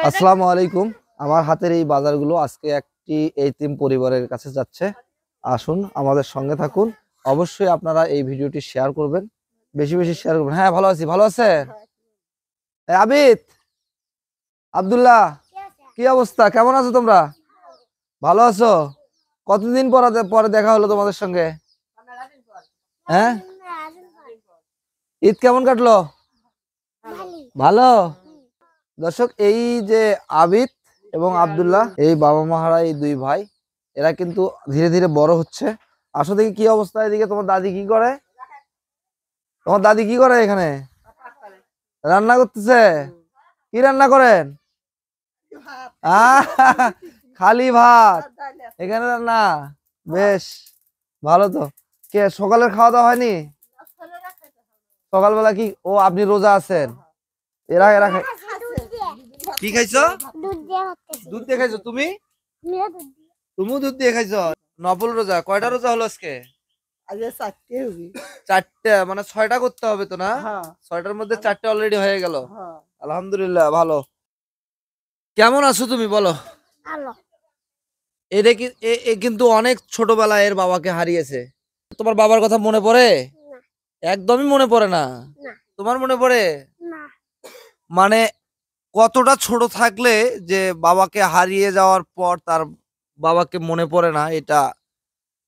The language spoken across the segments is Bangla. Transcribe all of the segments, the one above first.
আসসালামু আলাইকুম। আমার হাতের এই বাজারগুলো আজকে একটি এতিম পরিবারের কাছে যাচ্ছে। আসুন আমাদের সঙ্গে থাকুন। অবশ্যই আপনারা এই ভিডিওটি শেয়ার করবেন, বেশি বেশি শেয়ার করবেন। হ্যাঁ, ভালো আছি। ভালো আছে আবিদ, আব্দুল্লাহ, কি অবস্থা? কেমন আছো তোমরা? ভালো আছো? কতদিন পরে দেখা হলো তোমাদের সঙ্গে? হ্যাঁ, ঈদ কেমন কাটলো? ভালো। দর্শক, এই যে আবিদ এবং আব্দুল্লাহ, এই বাবা মাহারা, এই দুই ভাই, এরা কিন্তু ধীরে ধীরে বড় হচ্ছে। আসো দেখি কি অবস্থা। এদিকে তোমার দাদি কি করে? তোমার দাদি কি করে এখানে? রান্না করতেছে? কি রান্না করেন? আহ, খালি ভাত এখানে রান্না? বেশ ভালো তো। কে সকালের খাওয়া দাওয়া হয়নি? সকালবেলা কি? ও, আপনি রোজা আছেন? এরা এরা কি খাইছো? দুধ দিয়ে খাইছো? তুমিও দুধ দিয়ে খাইছো? নফল রোজা? কয়টা রোজা হলো আজকে? চারটে, মানে 6টা করতে হবে তো না? 6টার মধ্যে 4টে অলরেডি হয়ে গেল। আলহামদুলিল্লাহ, ভালো। কেমন আছো তুমি বলো? এটা কি কিন্তু অনেক ছোটবেলায় এর বাবাকে হারিয়েছে। তোমার বাবার কথা মনে পড়ে? একদমই মনে পড়ে না? তোমার মনে পড়ে? মানে কতটা ছোট থাকলে যে বাবাকে হারিয়ে যাওয়ার পর তার বাবাকে মনে পড়ে না, এটা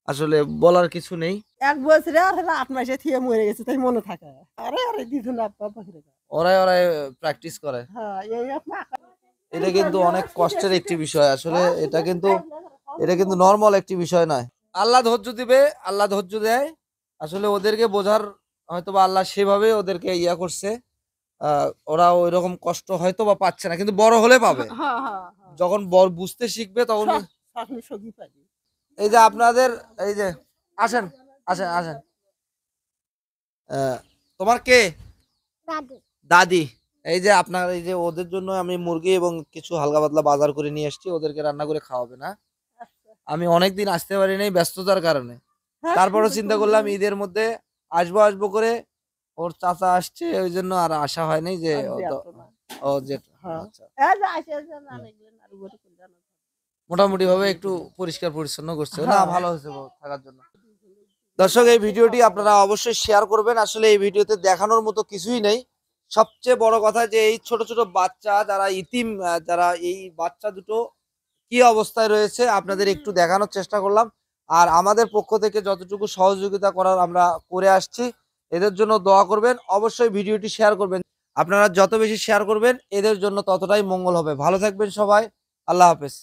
আসলে বলার কিছু নেই। 1 বছরে আর 8 মাসে থিয়ে মরে গেছে, তাই মনে থাকে। আরে আরে দিদুন আব্বা পাখিরে। ওরাই ওরাই প্র্যাকটিস করে। হ্যাঁ, এই আপনা। এটা কিন্তু অনেক কষ্টের একটি বিষয় আসলে। এটা কিন্তু নরমাল একটি বিষয় নয়। আল্লাহ ধৈর্য দিবে, আল্লাহ ধৈর্য দেয়। আসলে ওদেরকে বোঝার হয়তো বা আল্লাহ সেভাবে ওদেরকে ইয়া করছে। ওরা ওই রকম কষ্ট হয়তো বা পাচ্ছে না, কিন্তু বড় হলে পাবে। যখন বুঝতে শিখবে তখন। এই যে আপনাদের, এই যে আসেন আসেন আসেন। তোমার কে? দাদি। এই যে আপনার, এই যে ওদের জন্য আমি মুরগি এবং কিছু হালকা পাতলা বাজার করে নিয়ে এসেছি, ওদেরকে রান্না করে খাওয়াবে না? আমি অনেকদিন আসতে পারি নাই ব্যস্ততার কারণে। তারপরও চিন্তা করলাম ঈদের মধ্যে আসবো আসবো করে। ওর চাচা আসছে, ওই জন্য আর আসা হয় নাই। যে ও যে আচ্ছা, মোটামুটি ভাবে একটু পরিষ্কার পরিচ্ছন্ন করছে না? ভালো হয়েছে থাকার জন্য। দর্শক, এই ভিডিওটি আপনারা অবশ্যই শেয়ার করবেন। আসলে এই ভিডিওতে দেখানোর মতো কিছুই নেই। সবচেয়ে বড় কথা যে এই ছোট ছোট বাচ্চা যারা ইতিম, যারা এই বাচ্চা দুটো কি অবস্থায় রয়েছে আপনাদের একটু দেখানোর চেষ্টা করলাম। আর আমাদের পক্ষ থেকে যতটুকু সহযোগিতা করার আমরা করে আসছি। এদের জন্য দোয়া করবেন, অবশ্যই ভিডিওটি শেয়ার করবেন। আপনারা যত বেশি শেয়ার করবেন এদের জন্য ততটাই মঙ্গল হবে। ভালো থাকবেন সবাই। আল্লাহ হাফেজ।